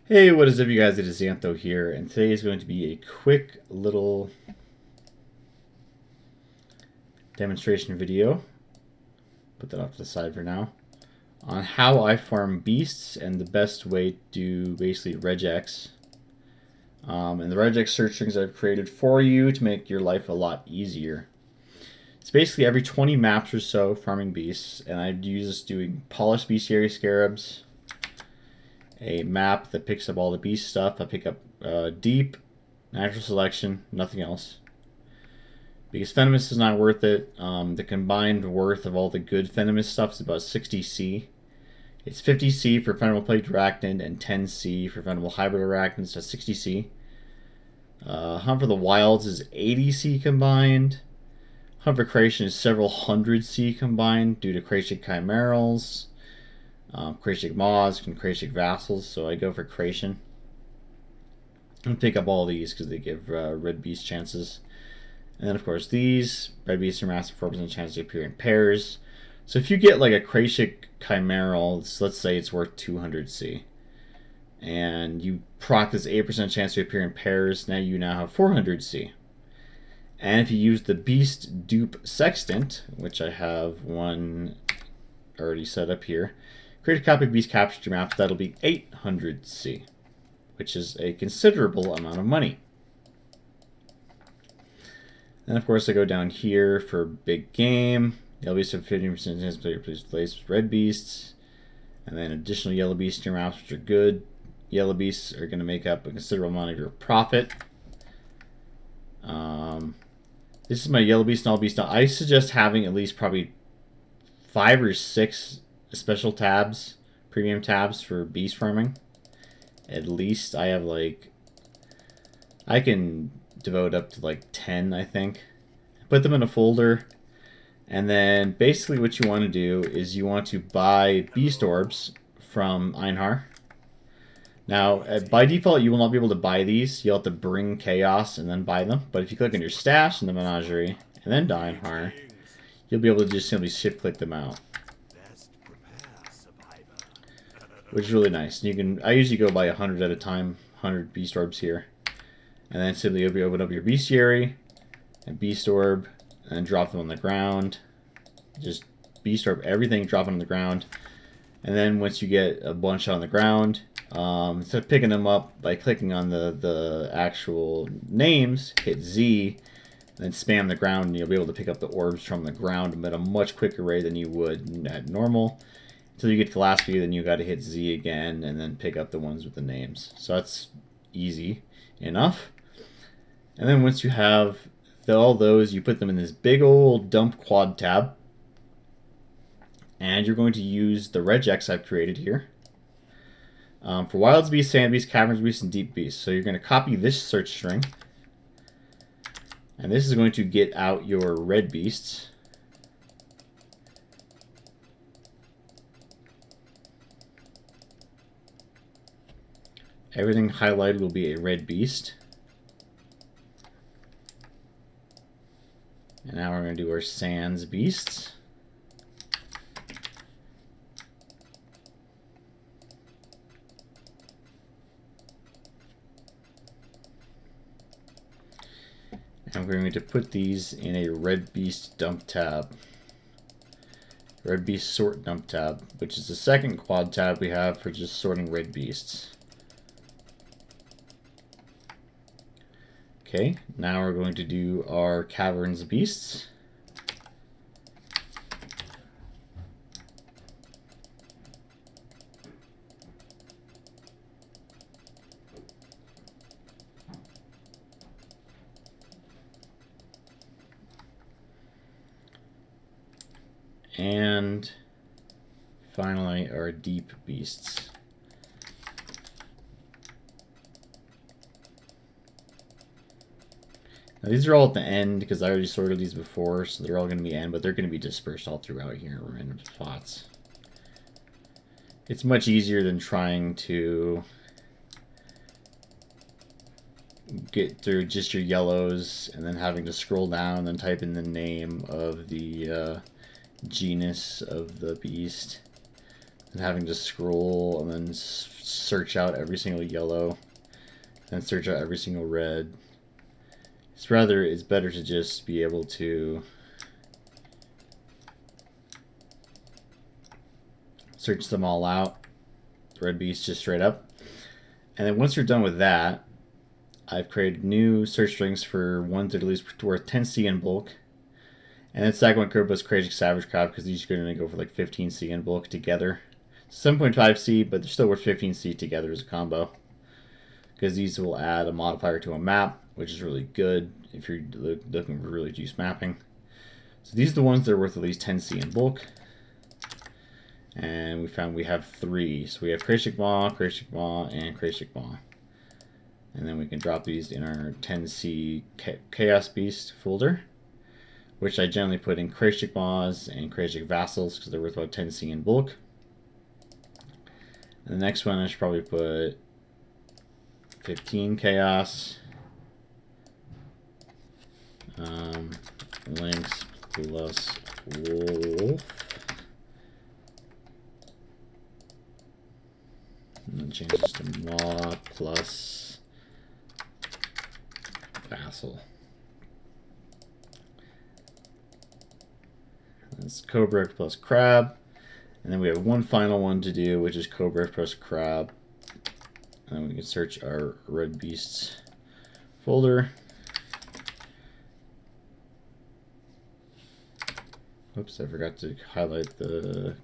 Hey, what is up, you guys? It is Xantho here, and today is going to be a quick little demonstration video. Put that off to the side for now. On how I farm beasts and the best way to basically regex. And the regex search strings I've created for you to make your life a lot easier. It's basically every 20 maps or so farming beasts, and I'd use this doing polished bestiary scarabs, a map that picks up all the beast stuff. I pick up deep, natural selection, nothing else. Because Venomous is not worth it. The combined worth of all the good Venomous stuff is about 60C. It's 50C for Venomable Plague Arachnid and 10C for Venomable Hybrid Arachnids, so 60C. Hunt for the Wilds is 80C combined. Hunt for Creation is several hundred C combined due to Krayshik Chimerals, Krayshik Maws, and Krayshik Vassals, so I go for Creation. And pick up all these because they give red beast chances. And then, of course, these red beasts are massive 4% chance to appear in pairs. So if you get like a Krayshik Chimeral, let's say it's worth 200C, and you proc this 8% chance to appear in pairs, now you have 400C. And if you use the Beast Dupe Sextant, which I have one already set up here, create a copy of Beast Capture map, that'll be 800C, which is a considerable amount of money. Then, of course, I go down here for big game. Yellow beasts have 50% chance to replace with red beasts. And then additional yellow beasts in your maps, which are good. Yellow beasts are going to make up a considerable amount of your profit. This is my yellow beast and all beast. Now, I suggest having at least probably 5 or 6 special tabs, premium tabs for beast farming. At least I have I can devote up to like 10, I think. Put them in a folder, and then basically what you want to do is you want to buy beast orbs from Einhar. Now, by default, you will not be able to buy these. You'll have to bring chaos and then buy them. But if you click on your stash in the menagerie and then to Einhar, you'll be able to just simply shift click them out, which is really nice. You can. I usually go by 100 at a time, 100 beast orbs here. And then simply open up your bestiary and beast orb and drop them on the ground. Just beast orb everything, drop them on the ground. And then once you get a bunch on the ground, instead of picking them up by clicking on the actual names, hit Z, and then spam the ground, and you'll be able to pick up the orbs from the ground at a much quicker rate than you would at normal. Until you get to the last few, then you got to hit Z again and then pick up the ones with the names. So that's easy enough. And then once you have all those, you put them in this big old dump quad tab. And you're going to use the regex I've created here. For Wilds Beast, Sand Beast, Caverns Beast, and Deep Beast. So you're going to copy this search string. And this is going to get out your red beasts. Everything highlighted will be a red beast. And now we're going to do our Sands Beasts. And we're going to put these in a red beast dump tab. Red beast sort dump tab, which is the second quad tab we have for just sorting red beasts. Okay, now we're going to do our Caverns Beasts. And finally, our Deep Beasts. Now, these are all at the end because I already sorted these before, so they're all going to be end, but they're going to be dispersed all throughout here in random spots. It's much easier than trying to get through just your yellows and then having to scroll down and then type in the name of the genus of the beast. and having to scroll and then search out every single yellow, and search out every single red. It's better to just be able to search them all out, red beasts just straight up. And then once you're done with that, I've created new search strings for ones that are at least worth 10C in bulk. And then second one could was Crazy Savage Crab, because these are going to go for like 15C in bulk together. 7.5C, but they're still worth 15C together as a combo, because these will add a modifier to a map, which is really good if you're looking for really juice mapping. So these are the ones that are worth at least 10C in bulk. And we found we have 3. So we have Crazy Maw, and Crazy Maw. And then we can drop these in our 10C Chaos Beast folder, which I generally put in Crazy Maws and Crazy Vassals because they're worth about 10C in bulk. And the next one I should probably put 15 Chaos, Lynx plus Wolf, and then change this to Maw plus Vassal. That's Cobra plus Crab. And then we have one final one to do, which is Cobra plus Crab. And then we can search our Red Beasts folder. Oops, I forgot to highlight the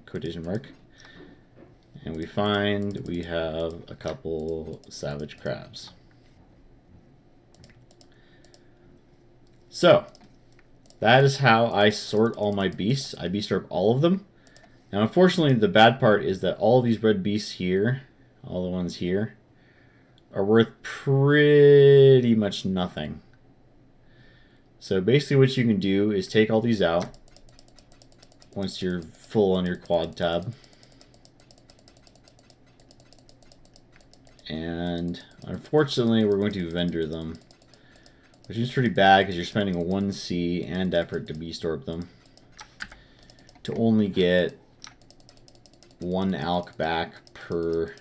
quotation mark. And we find we have a couple Savage Crabs. So that is how I sort all my beasts. I beast sort all of them. Now, unfortunately, the bad part is that all these red beasts here, all the ones here, are worth pretty much nothing. So basically what you can do is take all these out once you're full on your quad tab. And unfortunately, we're going to vendor them, which is pretty bad because you're spending a 1C and effort to beast orb them to only get 1 alk back per.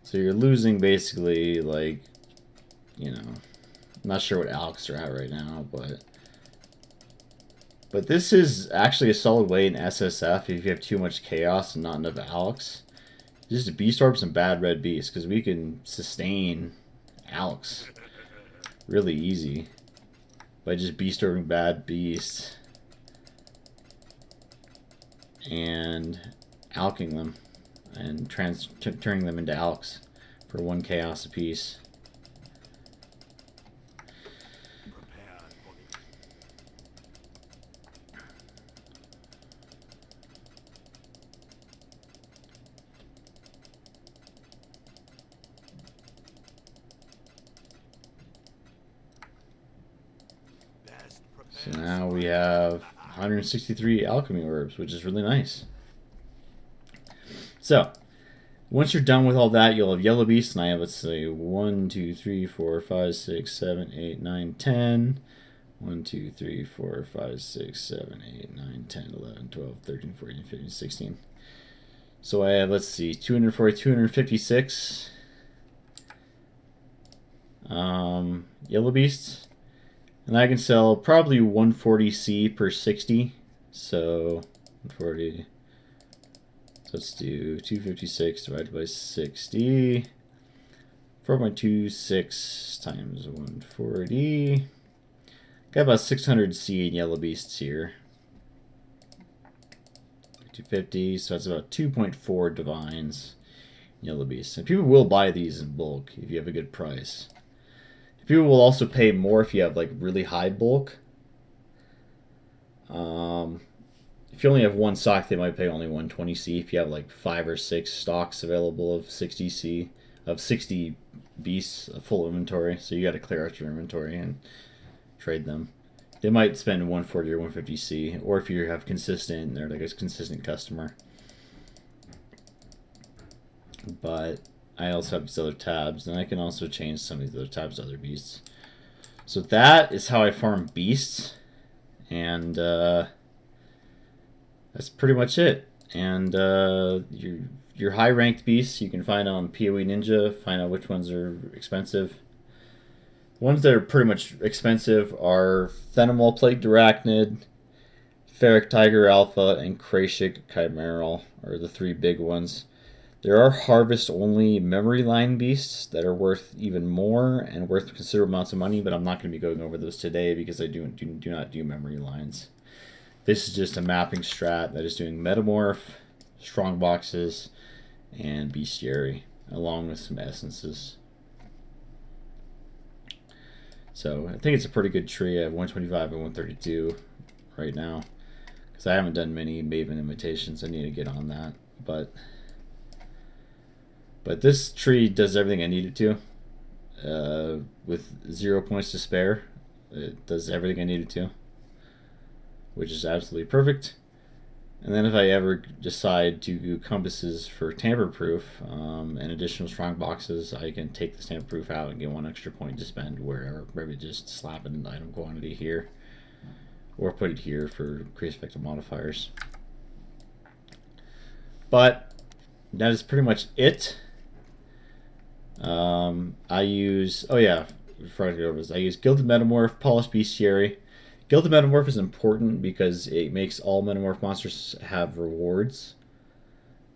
So you're losing basically, like, you know, I'm not sure what alks are at right now, but this is actually a solid way in SSF if you have too much chaos and not enough alks. Just to beast orb some bad red beasts, because we can sustain alks really easy by just beast orbing bad beasts and alking them and turning them into alks for 1 chaos apiece. So now we have 163 alchemy orbs, which is really nice. So once you're done with all that, you'll have yellow beasts, and I have, let's say, 1, 2, 3, 4, 5, 6, 7, 8, 9, 10. 1, 2, 3, 4, 5, 6, 7, 8, 9, 10, 11, 12, 13, 14, 15, 16. So I have, let's see, 240, 256 yellow beasts. And I can sell probably 140C per 60. So 140. So let's do 256 divided by 60. 4.26 times 140. Got about 600C in yellow beasts here. 250, so that's about 2.4 divines in yellow beasts. And people will buy these in bulk if you have a good price. People will also pay more if you have like really high bulk. If you only have 1 stock, they might pay only 120C. If you have like 5 or 6 stocks available of 60C, of 60 beasts, a full inventory, so you got to clear out your inventory and trade them. They might spend 140 or 150C, or if you have consistent, they're like a consistent customer. But I also have these other tabs, and I can also change some of these other tabs to other beasts. So that is how I farm beasts, and that's pretty much it. And your high ranked beasts you can find on PoE Ninja. Find out which ones are expensive. Ones that are pretty much expensive are Phenomol Plagued Arachnid, Ferric Tiger Alpha, and Krashik Chimeral are the three big ones. There are harvest-only memory line beasts that are worth even more and worth considerable amounts of money, but I'm not going to be going over those today because I do not do memory lines. This is just a mapping strat that is doing Metamorph, Strongboxes, and Bestiary, along with some essences. So I think it's a pretty good tree. I have 125 and 132 right now because I haven't done many Maven invitations. I need to get on that, but this tree does everything I need it to. With 0 points to spare, it does everything I need it to, which is absolutely perfect. And then if I ever decide to do compasses for tamper-proof and additional strong boxes, I can take the tamper-proof out and get 1 extra point to spend wherever. Maybe just slap an item quantity here, or put it here for increased effective modifiers. But that is pretty much it. I use, oh yeah, before I get over this, I use Gilded Metamorph, Polished Bestiary. Gilded Metamorph is important because it makes all Metamorph monsters have rewards,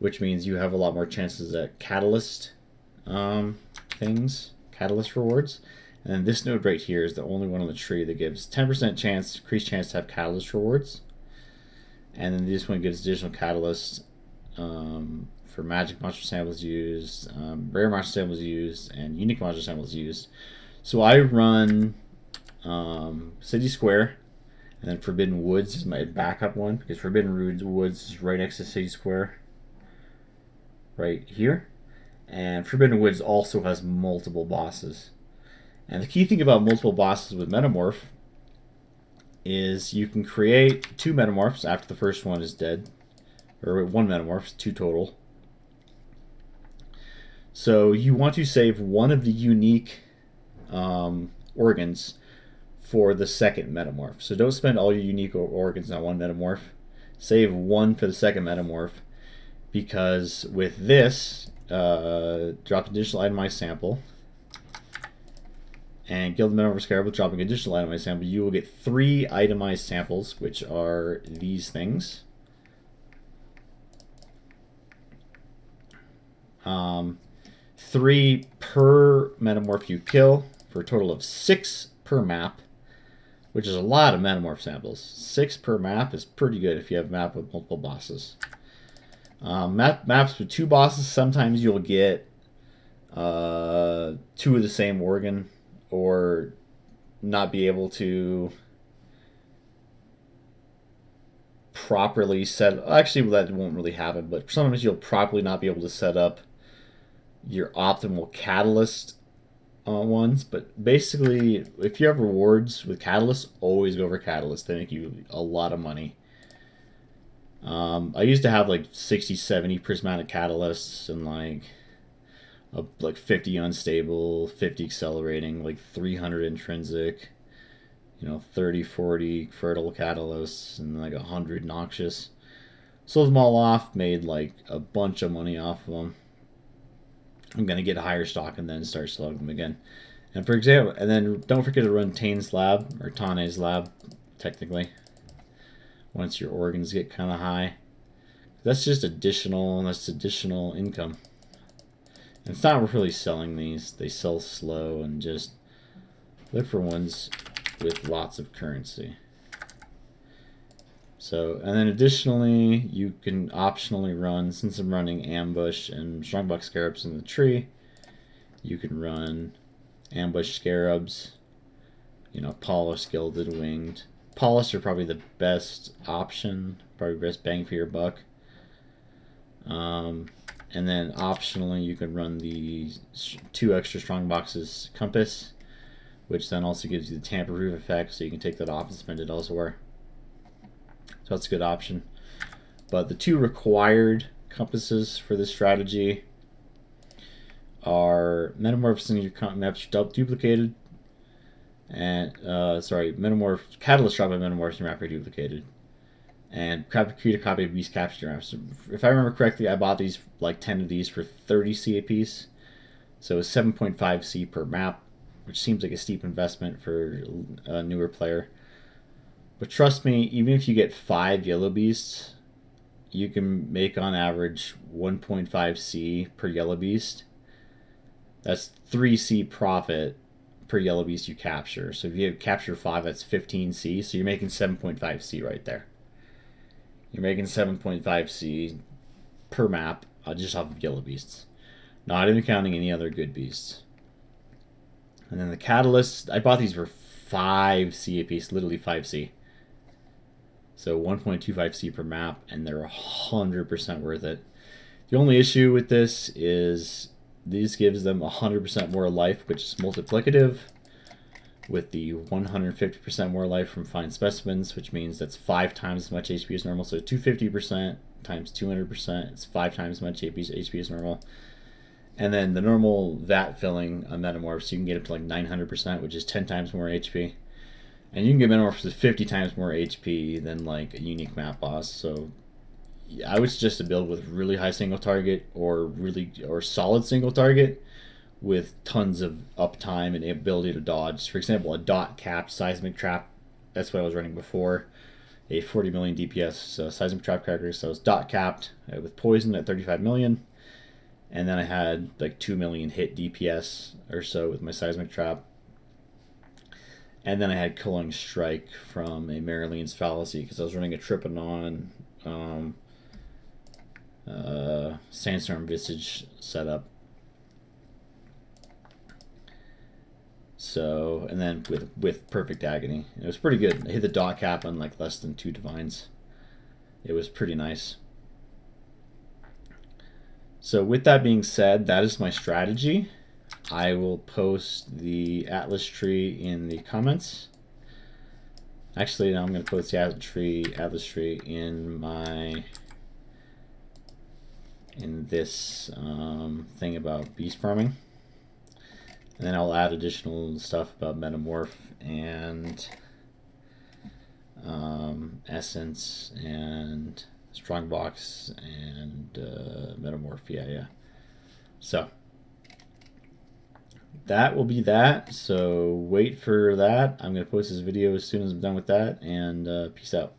which means you have a lot more chances at Catalyst Catalyst rewards. And then this node right here is the only one on the tree that gives 10% chance, increased chance to have Catalyst rewards. And then this one gives additional Catalyst for magic monster samples used, rare monster samples used, and unique monster samples used. So I run City Square, and then Forbidden Woods is my backup one, because Forbidden Woods is right next to City Square, right here. And Forbidden Woods also has multiple bosses. And the key thing about multiple bosses with Metamorph is you can create 2 Metamorphs after the first one is dead. Or 1 Metamorph, 2 total. So you want to save 1 of the unique organs for the second Metamorph. So don't spend all your unique organs on 1 Metamorph. Save 1 for the second Metamorph, because with this, drop additional itemized sample, and Gilded Metamorph Scarab with dropping additional itemized sample, you will get 3 itemized samples, which are these things. 3 per Metamorph you kill, for a total of 6 per map, which is a lot of Metamorph samples. 6 per map is pretty good if you have a map with multiple bosses. Maps with 2 bosses, sometimes you'll get 2 of the same organ, or not be able to properly set. Actually, that won't really happen, but sometimes you'll properly not be able to set up your optimal catalyst ones. But basically, if you have rewards with catalysts, always go for catalysts. They make you a lot of money. I used to have like 60, 70 prismatic catalysts and like 50 unstable, 50 accelerating, like 300 intrinsic, 30, 40 fertile catalysts, and like 100 noxious. Sold them all off, made like a bunch of money off of them. I'm gonna get higher stock and then start selling them again. And for example, and then don't forget to run Tane's Lab, or Tane's Lab, technically, once your organs get kind of high. That's just additional income. And it's not really selling these. They sell slow, and just look for ones with lots of currency. So, and then additionally, you can optionally run, since I'm running Ambush and Strongbox Scarabs in the tree, you can run Ambush Scarabs, Polished, Gilded, Winged. Polished are probably the best option, probably best bang for your buck. And then optionally, you can run the 2 extra Strongboxes Compass, which then also gives you the tamper-proof effect, so you can take that off and spend it elsewhere. So that's a good option. But the 2 required compasses for this strategy are Metamorphs in your maps duplicated, and Metamorph Catalyst drop by Metamorphs in your map are duplicated. and create a copy of Beast Capture Map. So if I remember correctly, I bought these, like 10 of these, for 30 C a piece. So 7.5 C per map, which seems like a steep investment for a newer player. But trust me, even if you get 5 yellow beasts, you can make on average 1.5 C per yellow beast. That's 3 C profit per yellow beast you capture. So if you capture 5, that's 15 C. So you're making 7.5 C right there. You're making 7.5 C per map just off of yellow beasts. Not even counting any other good beasts. And then the catalysts, I bought these for 5 C a piece, literally 5 C. So 1.25 C per map, and they're 100% worth it. The only issue with this is these gives them 100% more life, which is multiplicative, with the 150% more life from fine specimens, which means that's 5 times as much HP as normal. So 250% times 200%, it's 5 times as much HP as normal. And then the normal vat filling on Metamorphs, you can get up to like 900%, which is 10 times more HP. And you can get Metamorphs with 50 times more HP than like a unique map boss. So I would suggest a build with really high single target or solid single target with tons of uptime and ability to dodge. For example, a dot capped seismic trap. That's what I was running before. A 40 million DPS seismic trap character. So it's dot capped with poison at 35 million. And then I had like 2 million hit DPS or so with my seismic trap. And then I had Killing Strike from a Marylene's Fallacy because I was running a Tripanon Sandstorm Visage setup. So, and then with Perfect Agony. It was pretty good. I hit the dot cap on like less than 2 divines. It was pretty nice. So with that being said, that is my strategy. I will post the Atlas tree in the comments. Actually, now I'm going to post the Atlas tree in this thing about beast farming. And then I'll add additional stuff about Metamorph and Essence and Strongbox and Metamorph. Yeah. So that will be that. So wait for that. I'm going to post this video as soon as I'm done with that. And peace out.